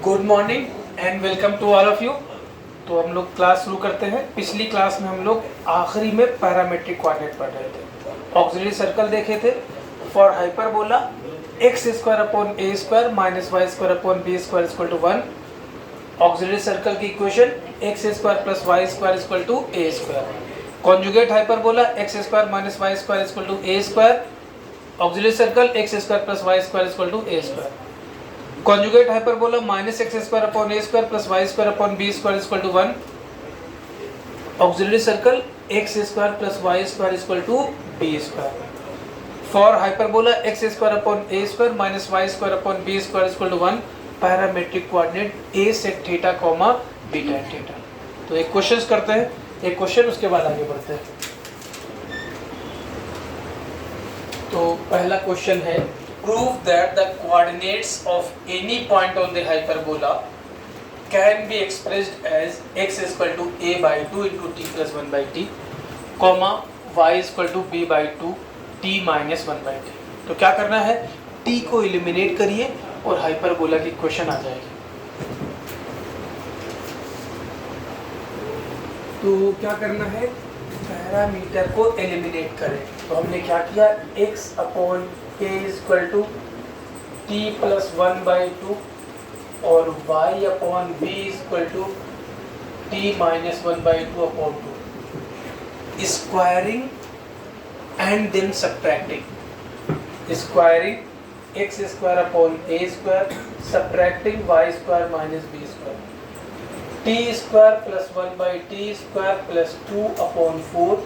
Good morning and welcome to all of you. तो हम लोग क्लास शुरू करते हैं। पिछली क्लास में हम लोग आखिरी में पैरामेट्रिक कोऑर्डिनेट पढ़ रहे थे, ऑक्सिलरी सर्कल देखे थे। For hyperbola x square upon a square minus y square upon b square equal to 1। Auxiliary circle की equation x square plus y square equal to a square. Conjugate hyperbola x square minus y square equal to a square. Auxiliary circle x square plus y square equal to a square. Conjugate hyperbola minus x square upon a square plus y square upon b square equal to 1। Auxiliary circle x square plus y square equal to b square. For hyperbola x square upon a square minus y square upon b square equal to 1। Parametric coordinate a sec theta comma b tan theta. तो एक question करते हैं, एक question, उसके बाद आगे बढ़ते हैं। तो पहला क्वेश्चन है, prove that the coordinates of any point on the hyperbola can be expressed as x is equal to a by 2 into t plus 1 by t, comma y is equal to b by 2 t minus 1 by t। तो क्या करना है, t को eliminate करिए और hyperbola की equation आ जाएगी। तो क्या करना है, पैरामीटर को एलिमिनेट करें। तो हमने क्या किया, x upon a equal to t plus 1 by 2 और y upon b equal to t minus 1 by 2 upon 2। Squaring and then subtracting. Squaring x square upon a square, subtracting y square minus b square. t square plus 1 by t square plus 2 upon 4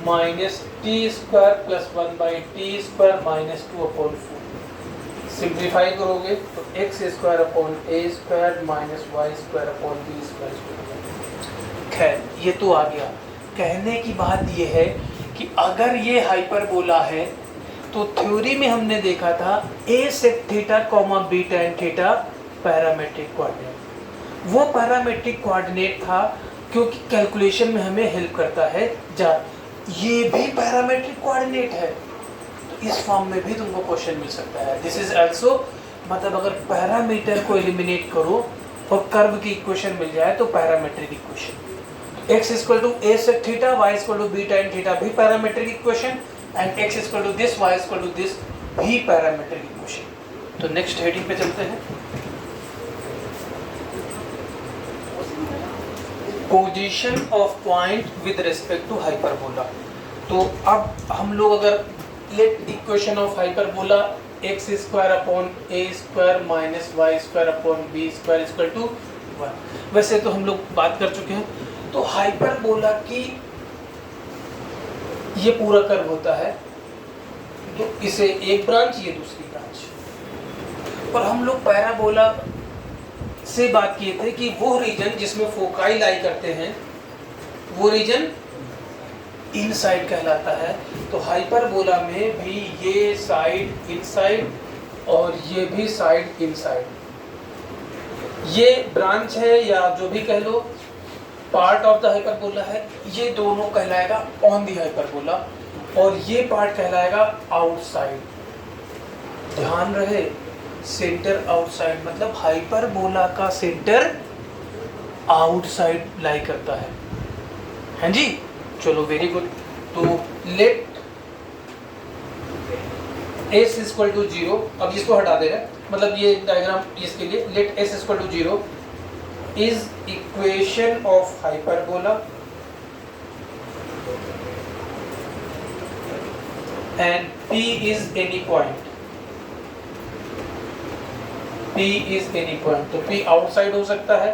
minus t square plus 1 by t square minus 2 upon 4। Simplify करोगे तो x square upon a square minus y square upon b square. खैर ये तो आ गया। कहने की बात ये है कि अगर ये हाइपरबोला है तो थ्योरी में हमने देखा था a sec theta comma b tan theta parametric coordinate. वो पैरामेट्रिक कोऑर्डिनेट था क्योंकि कैलकुलेशन में हमें हेल्प करता है। ये भी पैरामेट्रिक कोऑर्डिनेट है, तो इस फॉर्म में भी तुमको क्वेश्चन मिल सकता है। दिस इज आल्सो, मतलब अगर पैरामीटर को एलिमिनेट करो और कर्व की इक्वेशन मिल जाए तो parametric equation. x equal to a sec theta, y equal to b tan theta भी parametric equation, and x equal to this, y equal to this भी पैरामेट्रिक इक्वेशन। तो नेक्स्ट हेडिंग पे चलते हैं। Position of point with respect to hyperbola. तो अब हम लोग अगर let equation of hyperbola x square upon a square minus y square upon b square equal to 1। वैसे तो हम लोग बात कर चुके हैं। तो हाइपरबोला की ये पूरा कर्व होता है, तो इसे एक ब्रांच, ये दूसरी ब्रांच। और हम लोग पैराबोला से बात किए थे कि वो रीजन जिसमें फोकाई लाई करते हैं वो रीजन इनसाइड कहलाता है। तो हाइपरबोला में भी ये साइड इनसाइड और ये भी साइड इनसाइड, ये ब्रांच है या जो भी कह लो, पार्ट ऑफ द हाइपरबोला है। ये दोनों कहलाएगा ऑन द हाइपरबोला और ये पार्ट कहलाएगा आउटसाइड। ध्यान रहे, सेंटर आउटसाइड, मतलब हाइपरबोला का सेंटर आउटसाइड लाई करता है। हैं जी, चलो वेरी गुड। तो लेट s इक्वल टू 0, अब इसको हटा दे रहे हैं, मतलब ये डायग्राम इसके लिए, let s equal to 0 is equation of hyperbola and p is any point. P is any point, तो P आउटसाइड हो सकता है,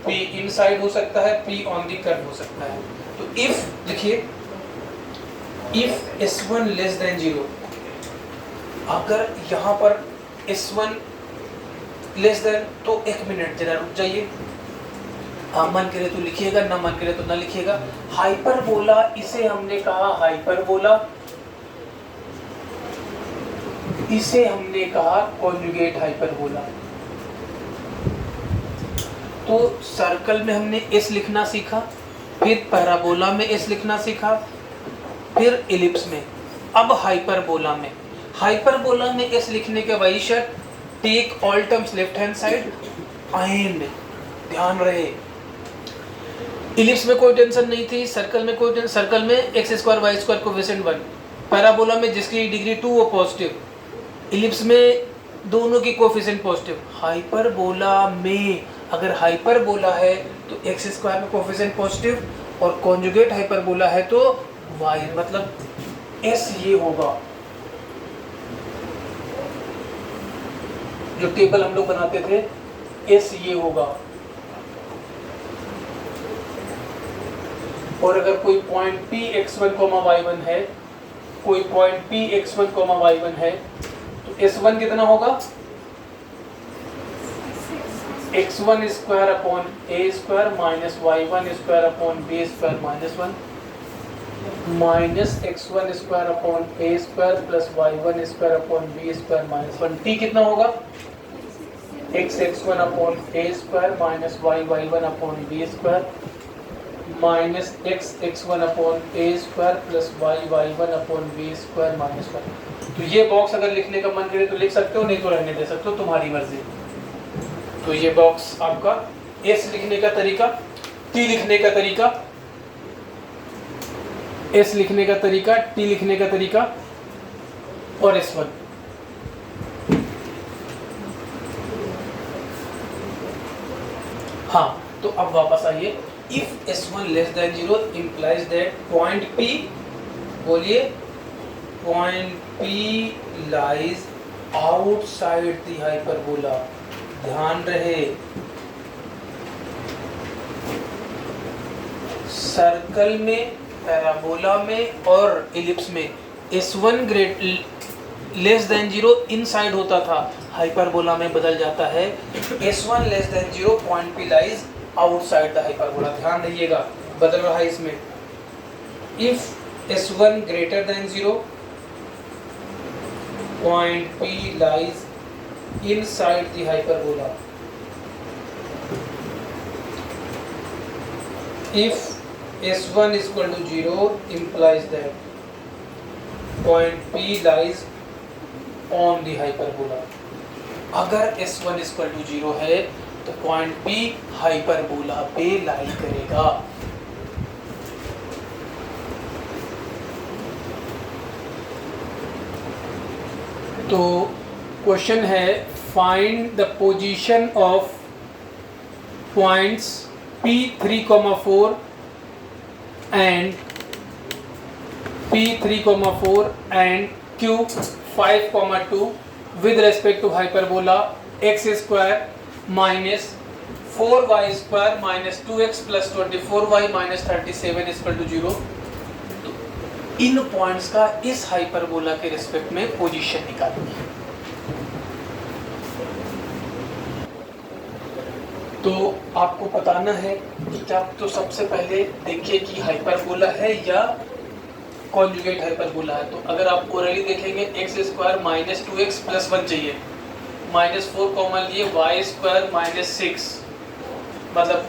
P इनसाइड हो सकता है, P ऑन दी कर्व हो सकता है। तो इफ लिखिए, इफ S1 लेस देन 0, अगर यहाँ पर S1 लेस देन, तो एक मिनट जरा रुक जाइए। हाँ, मन करे तो लिखिएगा, ना मन करे तो ना लिखिएगा। हाइपरबोला, इसे हमने कहा हाइपरबोला, इसे हमने कहा कॉन्जुगेट हाइपरबोला। तो सर्कल में हमने s लिखना सीखा, फिर पैराबोला में s लिखना सीखा, फिर इलिप्स में। अब हाइपरबोला में s लिखने के वही शर्त, take all terms left hand side and ध्यान रहे इलिप्स में कोई टेंशन नहीं थी, सर्कल में कोई टेंशन, सर्कल में x square y square coefficient 1, parabola में जिसकी डिग्री 2 वो पॉजिटिव, इलिप्स में दोनों की कोफिशिएंट पॉजिटिव। हाइपरबोला में अगर हाइपरबोला है तो एक्स स्क्वायर में कोफिशिएंट पॉजिटिव और कॉन्जुगेट हाइपरबोला है तो वाई, मतलब एस ये होगा। जो टेबल हम लोग बनाते थे एस ये होगा। और अगर कोई पॉइंट पी x1, y1 है, कोई पॉइंट पी x1, y1 है तो s1 कितना होगा? x1 square upon a square minus y1 square upon b square minus 1 minus x1 square upon a square plus y1 square upon b square minus 1। t कितना होगा? x1 upon a square minus y1 upon b square minus x1 upon a square plus y1 upon b square minus 1। तो ये box अगर लिखने का मन करे तो लिख सकते हो, नहीं तो रहने दे सकते हो, तुम्हारी मर्जी। तो ये बॉक्स आपका s लिखने का तरीका, t लिखने का तरीका, s लिखने का तरीका, t लिखने का तरीका और s1। हाँ, तो अब वापस आइए। If S1 less than 0 implies that point P, बोलिए, point P lies outside the hyperbola। ध्यान रहे सर्कल में, पैराबोला में और इलिप्स में S1 लेस देन 0 इनसाइड होता था, हाइपरबोला में बदल जाता है S1 less than 0 point P lies outside the hyperbola. ध्यान रखिएगा, बदल रहा है इसमें। If S1 greater than 0 point P lies inside the hyperbola. If S1 is equal to 0 implies that point P lies on the hyperbola। अगर S1 is equal to 0 है तो point P hyperbola पे लाई करेगा। तो क्वेश्चन है find the position of points P3,4 and P3,4 and Q5,2 with respect to hyperbola x square minus 4y square minus 2x plus 24y minus 37 is equal to 0। तो इन points का इस hyperbola के respect में position निकालेंगे। तो आपको बताना है कि क्या, तो सबसे पहले देखिए कि हाइपरबोला है या कॉन्जुगेट हाइपरबोला है। तो अगर आप ओरली देखेंगे x square minus 2x plus 1 चाहिए, माइनस 4 कॉमन लिए वाई स्क्वायर माइनस 6 मतलब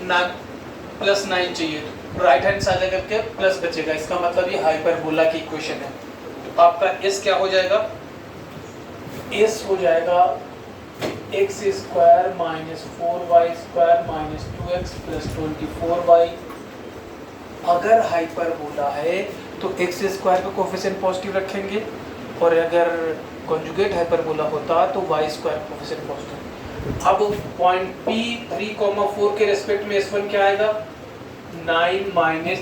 प्लस 9 चाहिए, तो राइट हैंड साइड करके प्लस बचेगा, इसका मतलब ये हाइपरबोला की इक्वेशन है। तो आपका एस क्या हो जाएगा? एस हो जाएगा x square minus 4y square minus 2x plus 24y। अगर हाइपरबोला है तो एक्स स्क्वायर का कोफिशिएंट पॉजिटिव रखेंगे और अगर कॉन्जुगेट हाइपरबोला होता तो वाई स्क्वायर कोफिशिएंट पॉजिटिव। अब पॉइंट P3,4 के रेस्पेक्ट में S1 क्या आएगा? 9 माइनस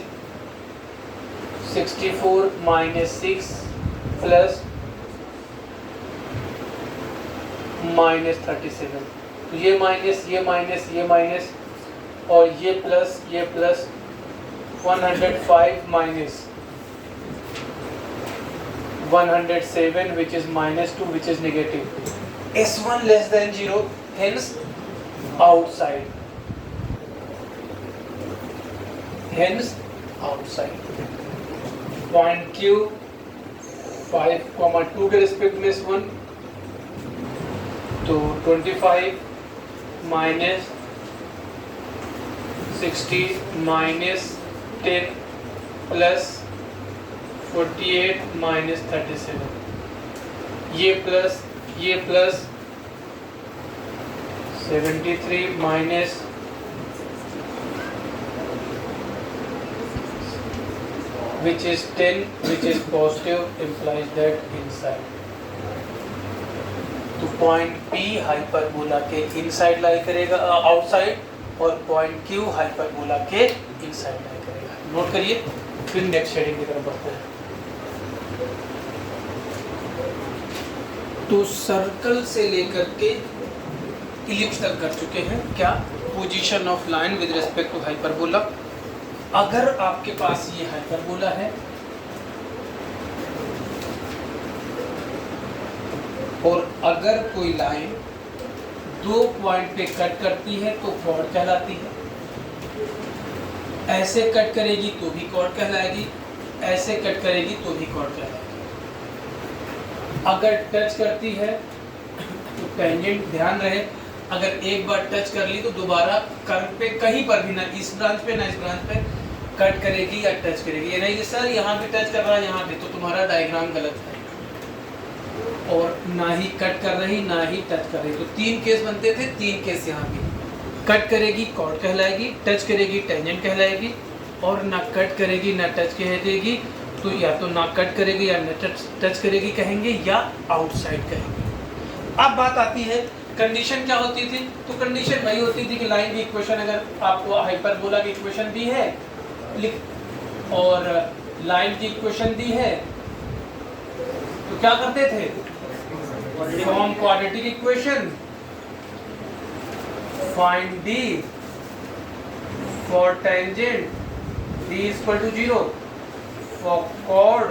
64 माइनस 6 प्लस माइनस 37। तो ये माइनस ये माइनस ये माइनस और ये plus 105 minus 107 which is minus 2 which is negative। S1 less than 0 hence outside, point Q 5,2 के रिस्पेक्ट में S1 तो 25 माइनस 60 माइनस 10 प्लस 48 माइनस 37, ये plus 73 minus 10 which is positive implies that inside. तो point P hyperbola के inside lie करेगा, outside, और point Q hyperbola के inside lie करेगा। नोट करिए, फिर नेक्स्ट शेडिंग की तरफ बढ़ते हैं। तो सर्कल से लेकर के इलिप्स तक कर चुके हैं। क्या? Position of line with respect to hyperbola. अगर आपके पास ये हाइपरबोला है और अगर कोई लाइन दो पॉइंट पे कट करती है तो कॉर्ड कहलाती है। ऐसे कट करेगी तो भी कॉर्ड कहलाएगी, ऐसे कट करेगी तो भी कॉर्ड कहलाएगी। अगर टच करती है तो टेंजेंट, ध्यान रहे, अगर एक बार टच कर ली तो दोबारा कर्व पे कहीं पर भी, ना इस ब्रांच पे ना इस ब्रांच पे कट करेगी या टच करेगी। ये नहीं कि सर यहाँ पे टच कर रहा है यहाँ पे, तो तुम्हारा डायग्राम गलत है। और ना ही कट कर रही ना ही टच कर रही, तो तीन केस बनते थे, तीन केस यहाँ भी। कट करेगी कॉर्ड कहलाएगी, टच करेगी टेंजेंट कहलाएगी, और ना कट करेगी ना टच कहेगी, तो या तो ना कट करेगी या ना टच करेगी कहेंगे, या आउटसाइड कहेंगे। अब बात आती है कंडीशन क्या होती थी। तो कंडीशन वही होती थी कि लाइन की इक्वेशन, अगर आपको हाइपरबोला की इक्वेशन दी है और लाइन की इक्वेशन दी है तो क्या करते थे? From quadratic equation find d for tangent d equal to 0, for chord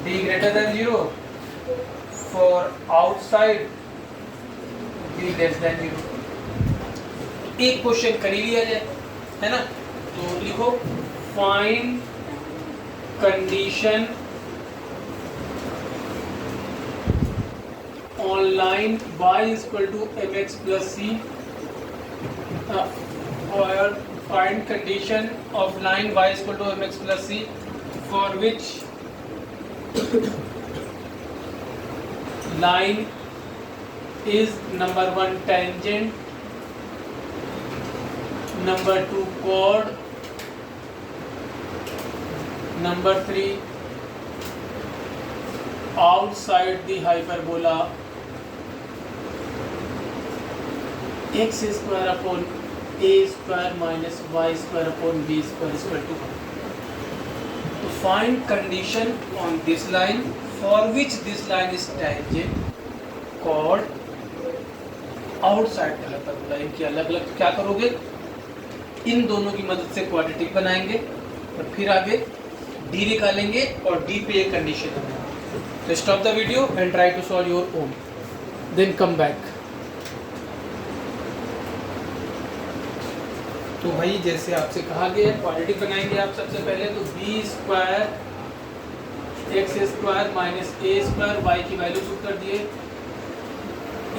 d greater than 0, for outside d less than 0। एक क्वेश्चन कर ही लिया जाए, है ना। तो लिखो find condition on line y is equal to mx plus c, or find condition of line y is equal to mx plus c for which line is number 1 tangent, number 2 chord, number 3 outside the hyperbola x square upon a square minus y square upon b square is equal to 1. To find condition on this line for which this line is tangent, chord, outside the hyperbola। इनकी अलग अलग क्या करोगे? इन दोनों की मदद से quadratic बनाएंगे और फिर आगे d निकालेंगे और d पे एक कंडीशन है। तो stop the video and try to solve your own, then come back। तो भाई जैसे आपसे कहा गया क्वाड्रेटिक बनाएंगे आप सबसे पहले, तो b square x square minus a square, y की वैल्यू पुट कर दिए,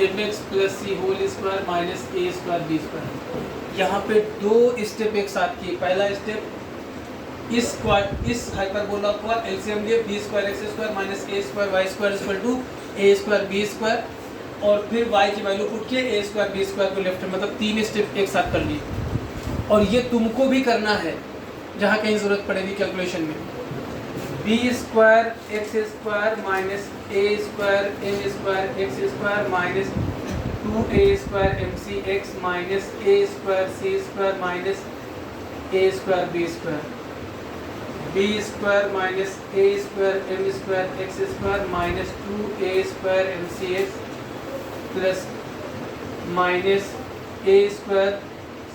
m x plus c whole square minus a square b square. यहाँ पे दो स्टेप एक साथ किए। पहला स्टेप इस हाइपरबोला का एलसीएम लिए, b square x square minus a square y square equal to a square b square, और फिर वाई की वैल्यू पुट किए, ए स्क्वायर बी स्क्वायर को लेफ्ट में, मतलब तीन स्टेप एक साथ कर लिए। और ये तुमको भी करना है जहाँ कहीं ज़रूरत पड़ेगी कैलकुलेशन में। B square x square minus a square m square x square minus 2a square m c x minus a square c square minus a square b square, b square minus a square m square x square minus 2a square m c x plus minus a square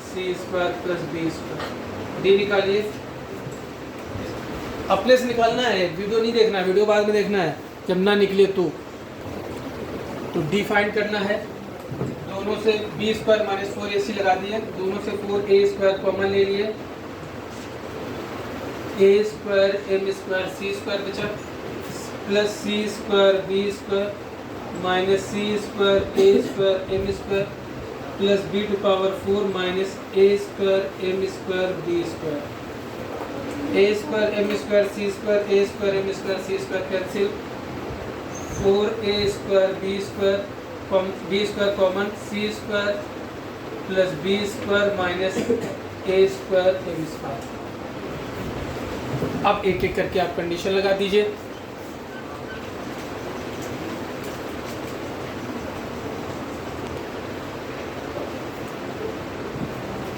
c square plus b square. D निकालिए, अपने से निकालना है, video नहीं देखना है, video बाद में देखना है जब ना निकले तो डी फाइंड करना है। दोनों से बी स्क्वायर माइनस 4ac लगा दिए, दोनों से 4a स्क्वायर कॉमन ले लिए, a square m square c square बचा plus c square b square minus c square a square m square plus b to power 4 minus a square m square b square, a square m square c square a square m square c square cancel, 4a square b square b square common, c square plus b square minus a square m square. अब एक एक करके आप condition लगा दीजिए।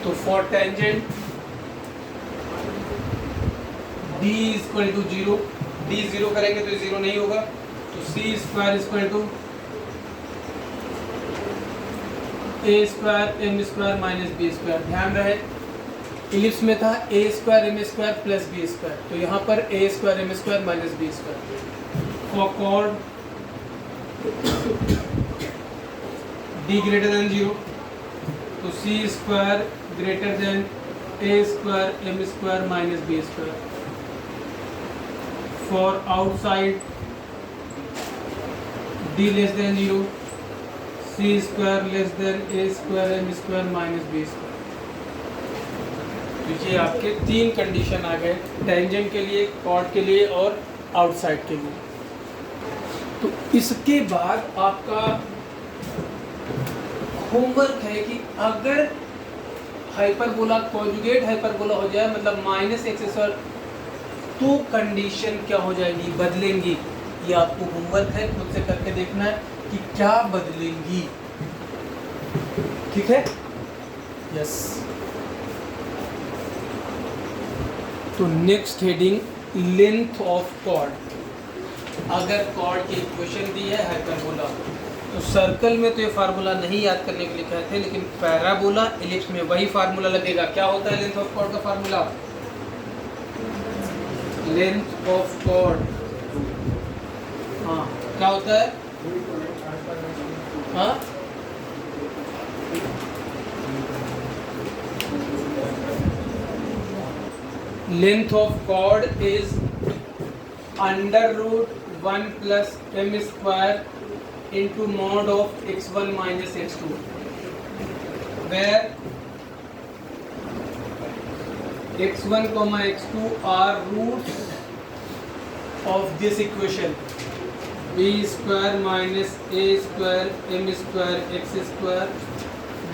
तो for tangent d equal to 0, d 0 करेंगे तो 0 नहीं होगा, तो c square equal to a square m square minus b square. ध्यान रहे इलिप्स में था a square m square plus b square, तो यहाँ पर a square m square minus b square. For chord d greater than 0, तो c square greater than a square m square minus b square. For outside d less than 0, c square less than a square m square minus b square. तो ये आपके तीन condition आ गए, tangent के लिए, cord के लिए और आउटसाइड के लिए। तो इसके बाद आपका होमवर्क है कि अगर हाइपरबोला कॉन्जुगेट हाइपरबोला हो जाए, मतलब माइनस एक्स स्क्वायर, तो कंडीशन क्या हो जाएगी, बदलेंगी। ये आपको होमवर्क है, खुद से करके देखना है कि क्या बदलेंगी। ठीक है, यस। तो next heading length of chord. अगर कॉर्ड की इक्वेशन दी है हाइपरबोला, तो सर्कल में तो ये फार्मूला नहीं याद करने के लिए कहते हैं, लेकिन पैराबोला इलिप्स में वही फार्मूला लगेगा। क्या होता है लेंथ ऑफ कॉर्ड का फार्मूला? लेंथ ऑफ कॉर्ड, हाँ क्या होता है? हाँ length of chord is under root 1 plus m square into mod of x1 minus x2, where x1 comma x2 are roots of this equation, b square minus a square m square x square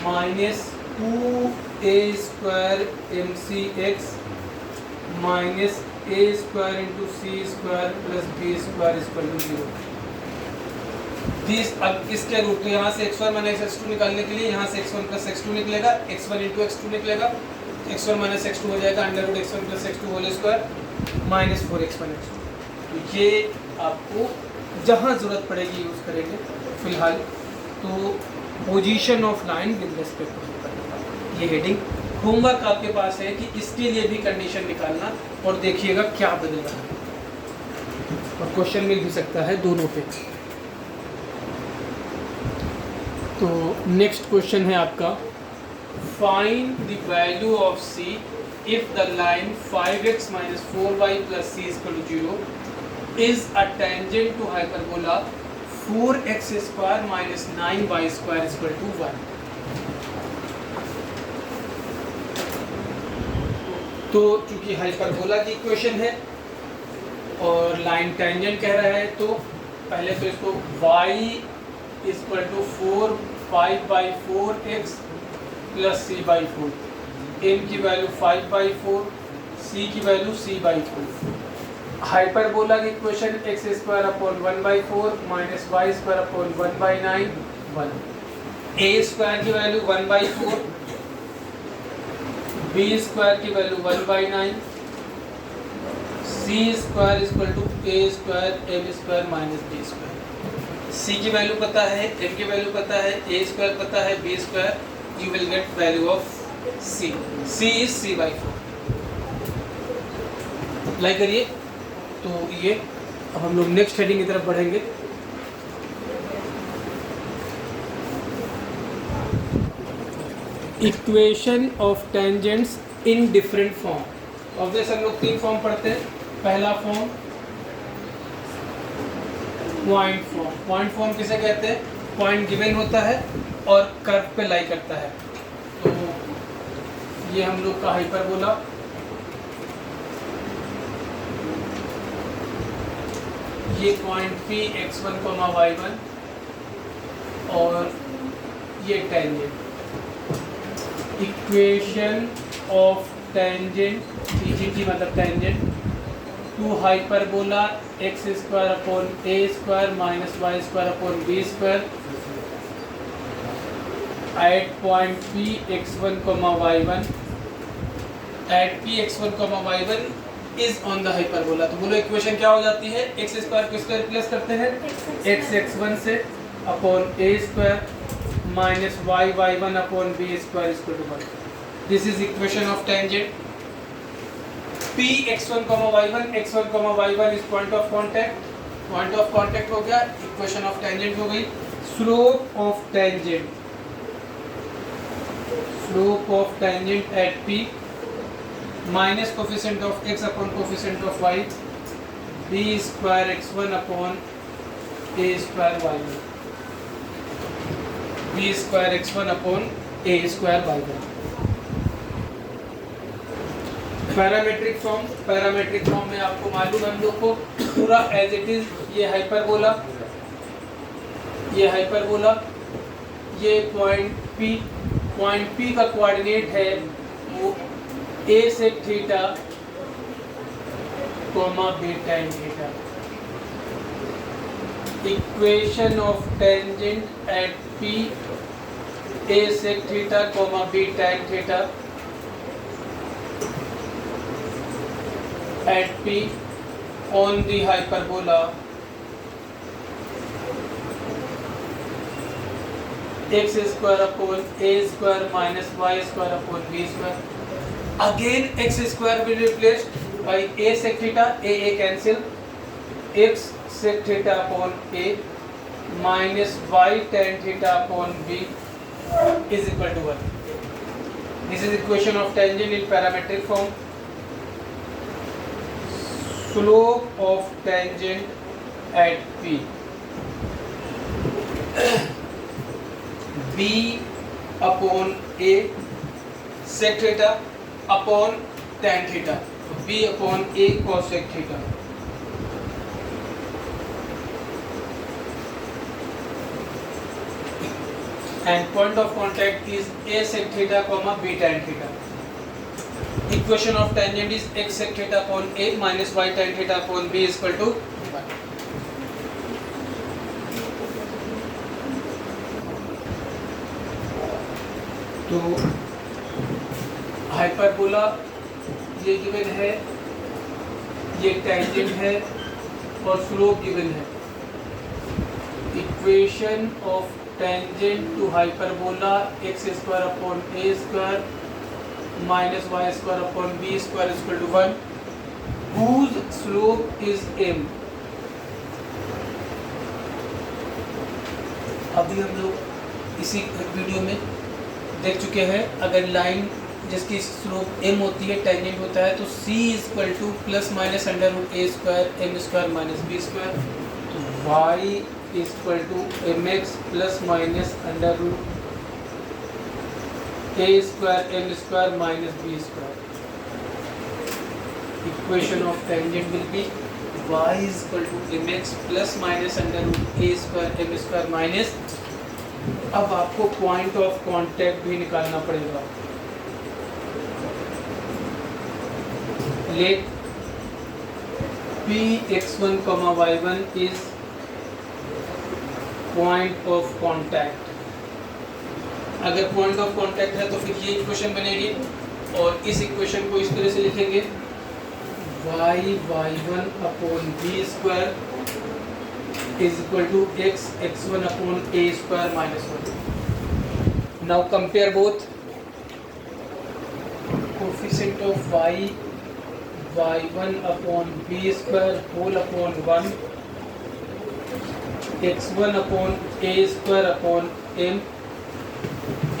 minus 2a square mcx minus a square into c square plus b square is equal to 0। अब इसके root, तो यहाँ से x1 minus x2 निकालने के लिए यहाँ से x1 प्लस x2 निकलेगा, x1 इंटू x2 निकलेगा, x1 माइनस x2 हो जाएगा under root x1 plus x2 whole square minus 4x1 x2। तो ये आपको जहाँ ज़रूरत पड़ेगी यूज़ करेंगे। फिलहाल तो position of line with respect to, ये हेडिंग होमवर्क आपके पास है कि इसके लिए भी कंडीशन निकालना और देखिएगा क्या बदल रहा है, और क्वेश्चन मिल भी सकता है दोनों पे। तो नेक्स्ट क्वेश्चन है आपका, find the value of c if the line 5x minus 4y plus c equal to 0 is a tangent to hyperbola 4x स्क्वायर माइनस 9y स्क्वायर इक्वल टू 1। तो चूंकि हाइपरबोला की इक्वेशन है और लाइन टेंजेंट कह रहा है, तो पहले तो इसको y equal to 4 5/4x plus c/4, m की वैल्यू 5/4, c की वैल्यू c/4। हाइपरबोला की equation x square upon 1/4 minus y square upon 1/9 1, a square की वैल्यू 1/4, b स्क्वायर की value 1/9, c square equal to a square m square minus b square. c की value पता है, m की value पता है, a square पता है, b square, you will get value of c। c is c/4। Apply करिए। तो ये अब हम लोग नेक्स्ट हेडिंग की तरफ बढ़ेंगे। Equation of tangents in different form. Obvious हम लोग तीन फॉर्म पढ़ते हैं। पहला form point form. Point form किसे कहते हैं? पॉइंट गिवन होता है और कर्व पे लाई करता है। तो ये हम लोग का हाइपरबोला, ये पॉइंट P x1, y1, और ये tangent, equation of tangent, TGT मतलब tangent, to hyperbola x square upon a square minus y square upon b square at point P x1, y1 at P x1, y1 is on the hyperbola. तो बोलो equation क्या हो जाती है, x square को square plus करते हैं x x1 से upon a square minus y1 upon b square equal to 1। This is equation of tangent. P x1, y1, x1, y1 is point of contact, point of contact हो गया, equation of tangent हो गई। Slope of tangent, slope of tangent at P minus coefficient of x upon coefficient of y, b square x1 upon a square y1, b square x1 upon a square y1। Parametric form, parametric form में आपको मालूम है हम लोग को पूरा as it is, ये hyperbola, ये हाइपरबोला, ये पॉइंट P का कोऑर्डिनेट है वो a से theta coma b tan theta. Equation of tangent at P a से theta coma b tan theta at P on the hyperbola x square upon a square minus y square upon b square. Again x square will be replaced by a sec theta, a cancel, x sec theta upon a minus y tan theta upon b is equal to 1. This is equation of tangent in parametric form. Slope of tangent at P, B upon A sec theta upon tan theta, B upon A cos sec theta। And point of contact is A sec theta comma B tan theta। Equation of tangent is x sec theta upon a minus y tan theta upon b is equal to 1। तो hyperbola ये given है, ये tangent है और slope given है। Equation of tangent to hyperbola x square upon a square minus y square upon b square is equal to 1, whose slope is m। अभी हम लोग इसी वीडियो में देख चुके हैं, अगर लाइन जिसकी स्लोप m होती है, टेंजेंट होता है, तो c is equal to plus minus under root a square m square minus b square, तो y is equal to m x plus minus under root a square m square minus b square। Equation of tangent will be y is equal to mx plus minus under root a square m square minus। अब आपको point of contact भी निकालना पड़ेगा। Let p x1, y1 is point of contact। अगर point of contact है तो फिर ये इक्वेशन बनेगी और इस इक्वेशन को इस तरह से लिखेंगे y1 upon b square is equal to x x1 upon a square minus 1। Now compare both coefficient of y1 upon b square whole upon 1 x1 upon a square upon m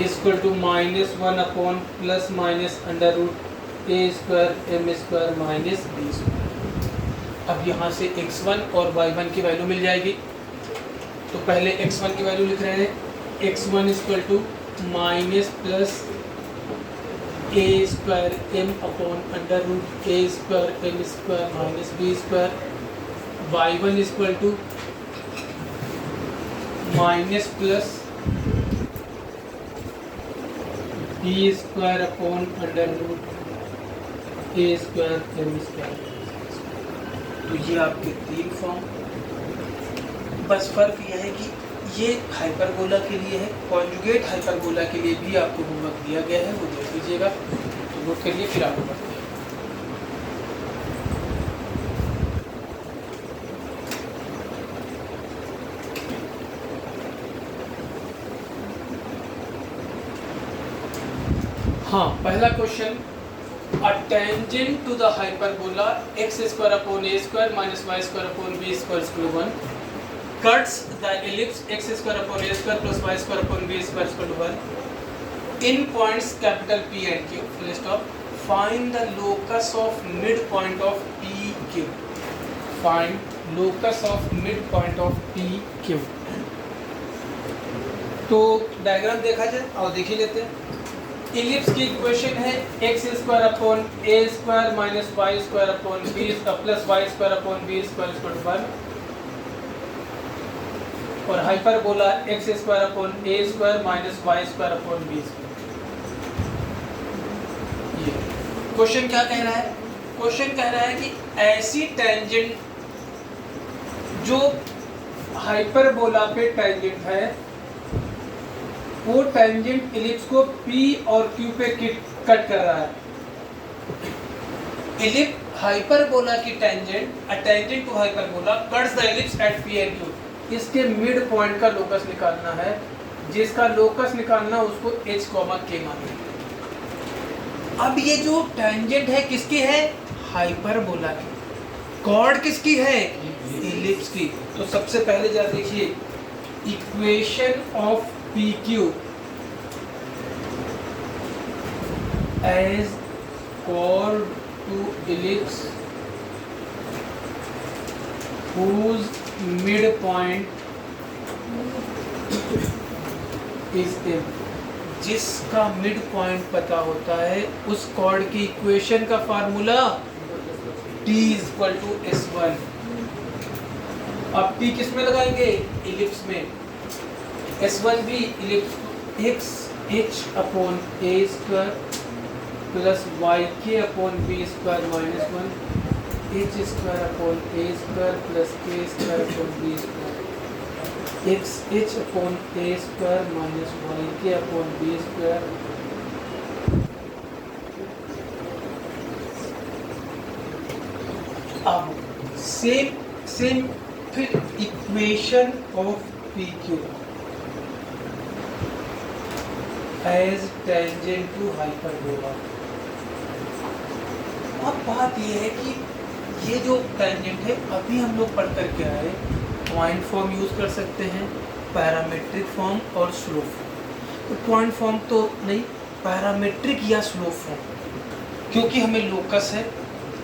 equal to minus 1 upon plus minus under root a square m square minus b square. अब यहाँ से x1 और y1 की value मिल जाएगी, तो पहले x1 की value लिख रहे हैं, x1 equal to minus plus a square m upon under root a square m square minus b square, y1 equal to minus plus b square upon under root a square m square. तो ये आपके तीन form, बस फर्क यह है कि ये हाइपरबोला के लिए है, कॉन्जुगेट हाइपरबोला के लिए भी आपको होमवर्क दिया गया है, वो देख लीजिएगा, तो नोट करिए, फिर आपको बढ़ते हैं। हाँ, पहला question, a tangent to the hyperbola x square upon a square minus y square upon b square is equal to 1 cuts the ellipse x square upon a square plus y square upon b square is equal to 1 in points capital P and Q. Full stop. Find the locus of midpoint of PQ. Find locus of midpoint of PQ. तो diagram देखा जाए और देख ही लेते हैं। Ellipse की equation है x square upon a square minus y square upon b plus y square upon b square equal to 1, और hyperbola x square upon a square minus y square upon b square. ये question क्या कह रहा है? Question कह रहा है कि ऐसी टेंजेंट जो हाइपरबोला पे टेंजेंट है, वो टेंजेंट इलिप्स को P और Q पे कट कर रहा है। इलिप्स हाइपरबोला की tangent, a tangent to hyperbola cuts the ellipse at P and Q। इसके मिड पॉइंट का लोकस निकालना है, जिसका लोकस निकालना उसको H, K मानेंगे। अब ये जो टेंजेंट है किसकी है? हाइपरबोला की। कॉर्ड किसकी है? इलिप्स की। तो सबसे पहले जरा देखिए, equation of PQ as chord to ellipse whose midpoint is M। जिसका मिड पॉइंट पता होता है उस कॉर्ड की इक्वेशन का formula T equal to S1। अब T किस में लगाएंगे? इलिप्स में। S1 भी ellipse x h upon a square plus y k upon b square minus 1 h square upon a square plus k square upon b square x h upon a square minus y k upon b square. अब same फिर equation of PQ as tangent to hyperbola। अब बात यह है कि ये जो tangent है अभी हम लोग पढ़ करके आए, पॉइंट फॉर्म यूज कर सकते हैं, पैरामेट्रिक फॉर्म और स्लोप फॉर्म। तो पॉइंट फॉर्म तो नहीं, पैरामेट्रिक या स्लोप फॉर्म, क्योंकि हमें लोकस है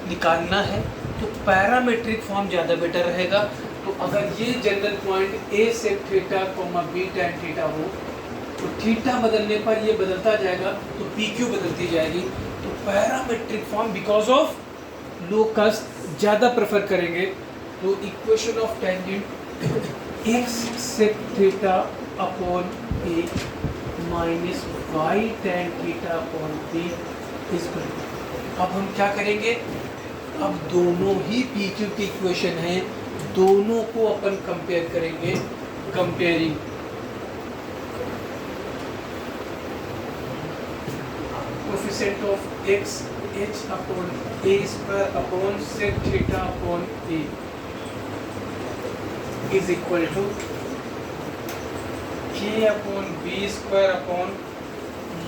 निकालना है, तो पैरामेट्रिक फॉर्म ज़्यादा बेटर रहेगा। तो अगर ये general point a sec theta comma b tan theta हो, तो थीटा बदलने पर ये बदलता जाएगा, तो PQ बदलती जाएगी। तो parametric form because of locus ज़्यादा प्रेफर करेंगे। तो equation of tangent x sec theta upon a minus y tan theta upon b is equal to. अब हम क्या करेंगे? अब दोनों ही PQ की इक्वेशन है, दोनों को अपन कंपेयर करेंगे। Comparing coefficient of x h upon a square upon sec theta upon a is equal to k upon b square upon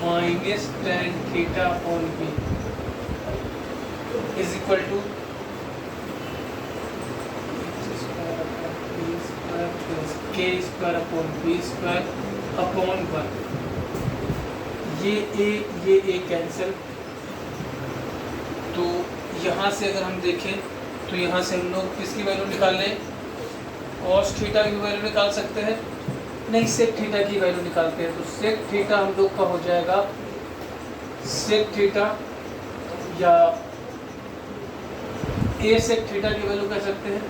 minus tan theta upon b is equal to k square upon b square upon 1। ये a cancel. तो यहाँ से अगर हम देखें तो यहाँ से हम लोग किसकी वैल्यू निकाल लें? cos थीटा की वैल्यू निकाल सकते हैं, नहीं sec थीटा की वैल्यू निकालते हैं। तो sec थीटा हम लोग का हो जाएगा sec थीटा, या a sec थीटा की वैल्यू कह सकते हैं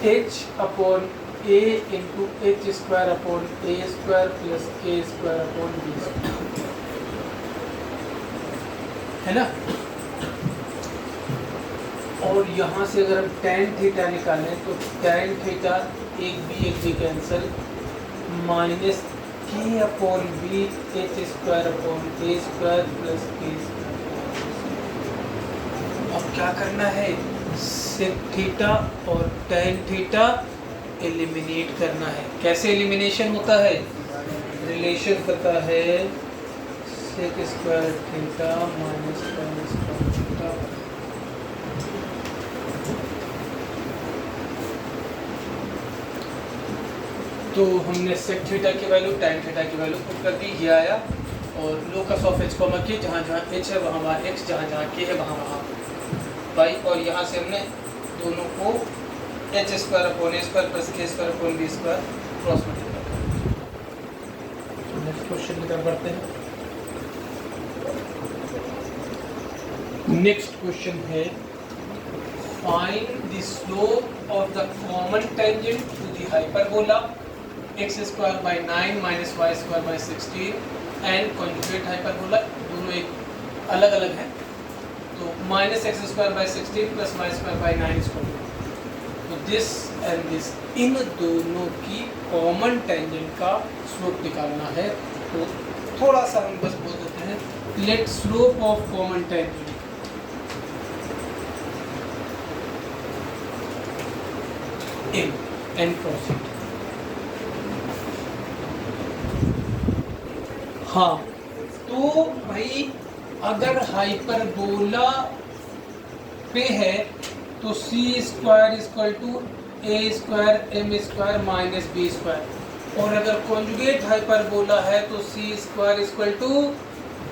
h upon a into H square upon a square plus k square upon b square, है ना। और यहाँ से अगर हम tan थीटा निकालें तो tan थीटा एक b cancel, minus k upon b h square upon a square plus k square. अब क्या करना है, सेक थीटा और tan थीटा एलिमिनेट करना है। कैसे एलिमिनेशन होता है, रिलेशन पता है, sec square theta minus tan square theta. तो हमने सेक थीटा की वैल्यू tan थीटा की वैल्यू पुट कर दी, ये आया। और लोकस ऑफ एच कॉमा के, जहाँ जहाँ एच है वहाँ वहाँ एक्स, जहाँ जहाँ के है वहाँ वहाँ वाई। और यहाँ से हमने दोनों को h square upon a square plus k square upon b square cross multiply कर। नेक्स्ट क्वेश्चन की तरफ बढ़ते हैं। नेक्स्ट क्वेश्चन है, find the slope of the common tangent to the hyperbola x square by 9 minus y square by 16 and conjugate hyperbola. दोनों एक अलग अलग हैं, तो minus x square by 16 plus y square by 9 square. तो this and this, इन दोनों की common tangent का स्लोप निकालना है। तो थोड़ा सा हम बस बोल देते हैं, let slope of common tangent m and proceed. हाँ, तो भाई अगर हाइपरबोला पे है तो c square equal to a square m square minus b square, और अगर कॉन्जुगेट हाइपरबोला है तो c square equal to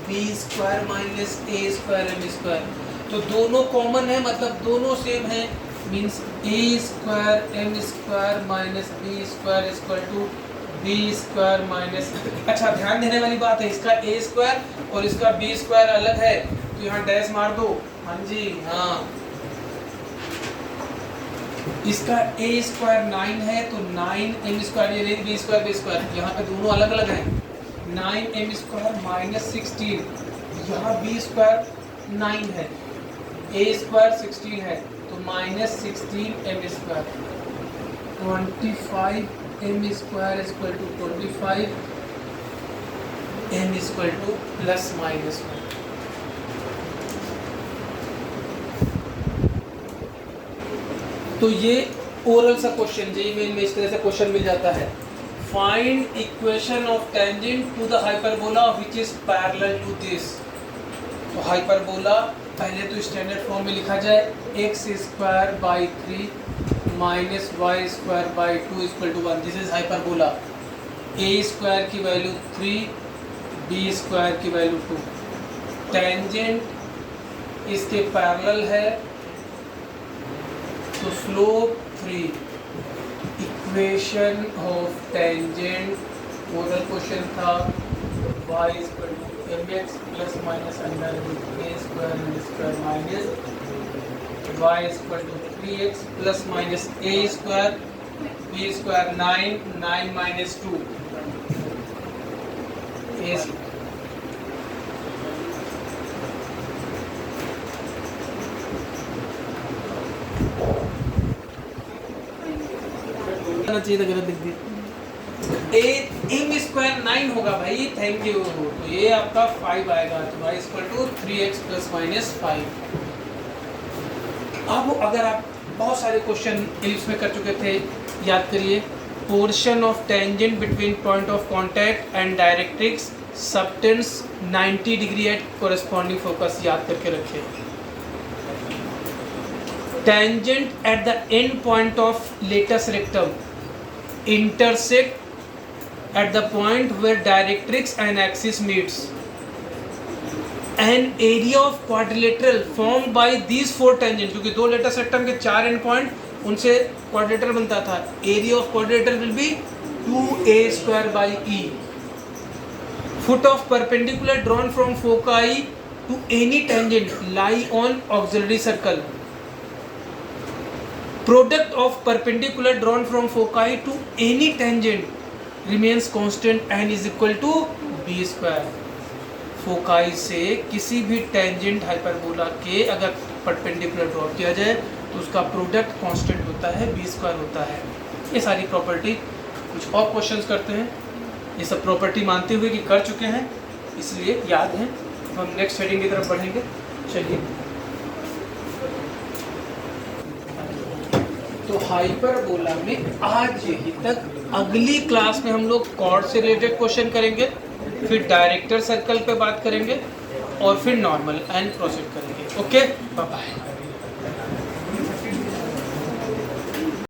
b square minus a square m square. तो दोनों कॉमन है, मतलब दोनों सेम है, means a square m square minus b square equal to b square minus. अच्छा, ध्यान देने वाली बात है, इसका ए स्क्वायर और इसका बी स्क्वायर अलग है, तो यहाँ डैश मार दो। हाँ जी, हाँ, इसका ए स्क्वायर 9 है तो 9 एम स्क्वायर, ये बी स्क्वायर, यहाँ पे दोनों अलग अलग हैं। 9 एम स्क्वायर माइनस 16, यहाँ बी स्क्वायर 9 है, ए स्क्वायर 16 है, तो minus 16 m square. 25 m square equal to 25 m equal to plus minus 1। तो ये ओरल सा क्वेश्चन, जेईई मेन में इस तरह से क्वेश्चन मिल जाता है। Find equation of tangent to the hyperbola which is parallel to this. तो हाइपरबोला पहले तो स्टैंडर्ड फॉर्म में लिखा जाए, x square by 3 minus y square by 2 equal to 1। This is hyperbola. A square की वैल्यू 3, बी स्क्वायर की value 2। Tangent इसके parallel है तो slope 3। Equation of tangent oral question था, y equal to mx plus minus under root a square minus y equal to 3x plus minus a square b square 9 minus 2 a चाहिए था, गलत लिख दी। M square 9 होगा भाई, thank you. तो ये आपका 5 आएगा, तो y equal to 3x plus minus 5। अब अगर आप बहुत सारे क्वेश्चन एलिप्स में कर चुके थे, याद करिए। Portion of tangent between point of contact and directrix subtends 90 degree at corresponding focus, याद करके रखिए। Tangent at the end point of latus rectum intersect at the point where directrix and axis meets. An area of quadrilateral formed by these 4 tangents, क्योंकि 2 latus rectum के 4 and point, उनसे quadrilateral बनता था। Area of quadrilateral will be 2a square by e। Foot of perpendicular drawn from foci to any tangent lie on auxiliary circle. Product of perpendicular drawn from foci to any tangent remains constant and is equal to b square. Foci से किसी भी tangent hyperbola के अगर perpendicular draw किया जाए तो उसका product constant होता है, बी स्क्वायर होता है। ये सारी प्रॉपर्टी, कुछ और क्वेश्चंस करते हैं। ये सब प्रॉपर्टी मानते हुए कि कर चुके हैं, इसलिए याद है। तो हम नेक्स्ट हेडिंग की तरफ बढ़ेंगे। चलिए, तो हाइपरबोला में आज यही तक। अगली क्लास में हम लोग कॉर्ड से रिलेटेड क्वेश्चन करेंगे, फिर डायरेक्टर सर्कल पे बात करेंगे और फिर नॉर्मल एंड प्रोसीड करेंगे। Okay, bye bye.